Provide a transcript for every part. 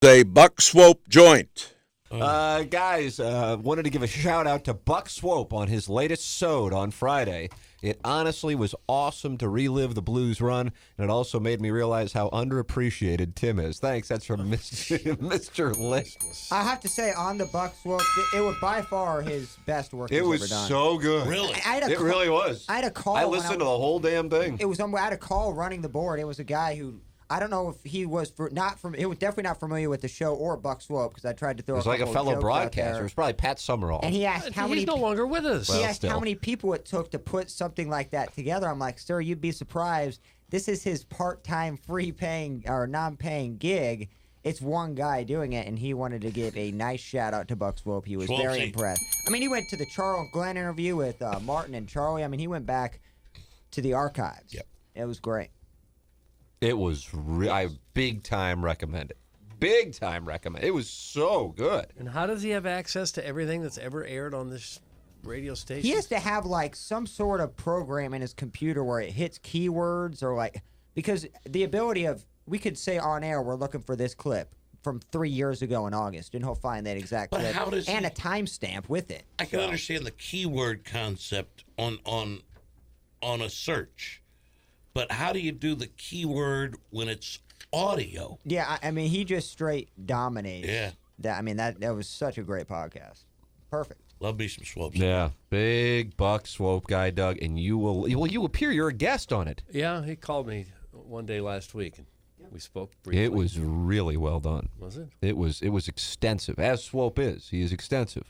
A Buck Swope joint. Guys, wanted to give a shout out to Buck Swope on his latest sode on Friday. It honestly was awesome to relive the Blues run, and it also made me realize how underappreciated Tim is. Thanks. That's from Mr. List. I have to say, on the Buck Swope, it was by far his best work he's It was ever done. so good. Really? It really was. I had a call. I listened to the whole damn thing. I had a call running the board. It was a guy who, I don't know if he was he was definitely not familiar with the show or Buck Swope, because I tried to throw. It was like a fellow broadcaster. It was probably Pat Summerall. And he asked how many. He's no longer with us. He asked how many people it took to put something like that together. I'm like, sir, you'd be surprised. This is his part-time, free-paying or non-paying gig. It's one guy doing it, and he wanted to give a nice shout-out to Buck Swope. He was very impressed. I mean, he went to the Charles Glenn interview with Martin and Charlie. I mean, he went back to the archives. Yep. It was great. It was I big time recommend it. Big time recommend. It was so good. And how does he have access to everything that's ever aired on this radio station? He has to have like some sort of program in his computer where it hits keywords or like, because the ability of, we could say on air we're looking for this clip from 3 years ago in August, and he'll find that exact clip and a timestamp with it. I can understand the keyword concept on a search. But how do you do the keyword when it's audio? Yeah, I mean, he just straight dominates. Yeah. That, I mean, that was such a great podcast. Perfect. Love me some Swopes. Yeah, big Buck Swope guy, Doug, and you appear. You're a guest on it. Yeah, he called me one day last week, and we spoke briefly. It was really well done. Was it? It was extensive, as Swope is. He is extensive.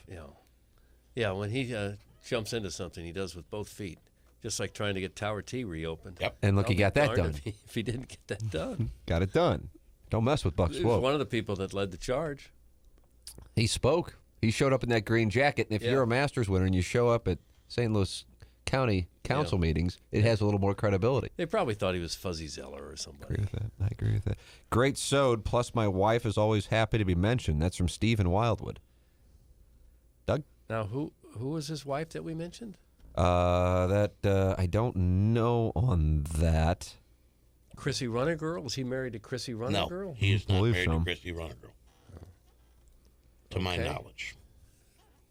Yeah. When he jumps into something, he does with both feet. Just like trying to get Tower T reopened. Yep. And look, he got that done. If he didn't get that done. Got it done. Don't mess with Buck He was Swope. one of the people that led the charge. He spoke. He showed up in that green jacket, and if you're a Masters winner and you show up at St. Louis County Council meetings, it has a little more credibility. They probably thought he was Fuzzy Zeller or somebody. I agree with that. Great sode, plus my wife is always happy to be mentioned. That's from Steve in Wildwood. Doug? Now, who was his wife that we mentioned? I don't know on that. Chrissy Runner Girl? Was he married to Chrissy Runner Girl? No, he is not Believe married so. to Chrissy Runner Girl. To my knowledge.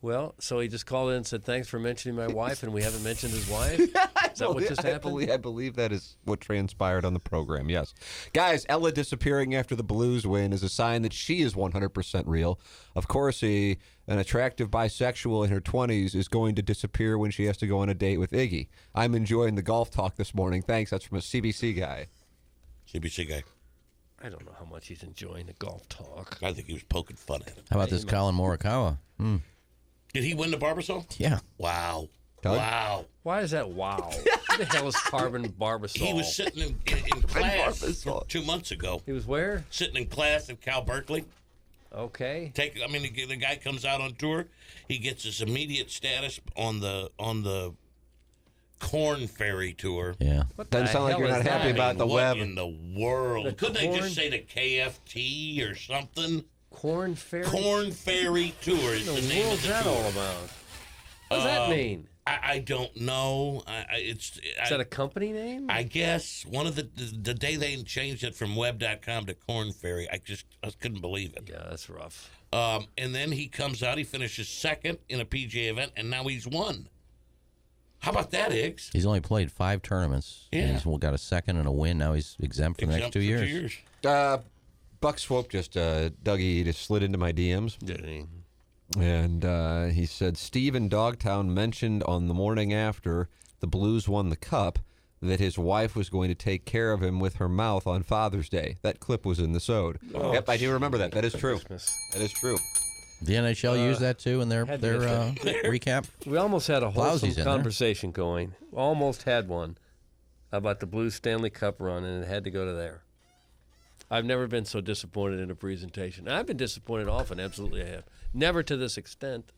Well, so he just called in and said, thanks for mentioning my wife, and we haven't mentioned his wife? Is that what just happened? I believe that is what transpired on the program, yes. Guys, Ella disappearing after the Blues win is a sign that she is 100% real. Of course, an attractive bisexual in her 20s is going to disappear when she has to go on a date with Iggy. I'm enjoying the golf talk this morning. Thanks. That's from a CBC guy. CBC guy. I don't know how much he's enjoying the golf talk. I think he was poking fun at him. How about this Colin Morikawa? Did he win the Barbasol? Yeah. Wow. Doug? Wow. Why is that wow? What the hell is carbon barbasol? He was sitting in class 2 months ago. He was where? Sitting in class at Cal Berkeley. Okay. The guy comes out on tour. He gets his immediate status on the Korn Ferry tour. Yeah. Doesn't sound like you're not happy about the what web. in the world? Couldn't they Korn? just say the KFT or something? Korn Ferry? Korn Ferry Tour is What the the name of world's the that tour. all about? What does that mean? I don't know. Is that a company name? I guess one of the day they changed it from web.com to Korn Ferry, I couldn't believe it. Yeah, that's rough. And then he comes out, he finishes second in a PGA event, and now he's won. How about that, Iggs? He's only played 5 tournaments. Yeah. And he's got a second and a win. Now he's exempt for the next 2 years. Buck Swope just, Dougie just slid into my DMs. Did he? And he said, Steve in Dogtown mentioned on the morning after the Blues won the Cup that his wife was going to take care of him with her mouth on Father's Day. That clip was in the sode. Yep, I do remember that. That is true. Christmas. That is true. The NHL used that too in their recap. We almost had a wholesome Plowsy's in there. conversation going. Almost had one about the Blues Stanley Cup run, and it had to go to there. I've never been so disappointed in a presentation. I've been disappointed often, absolutely I have. Never to this extent.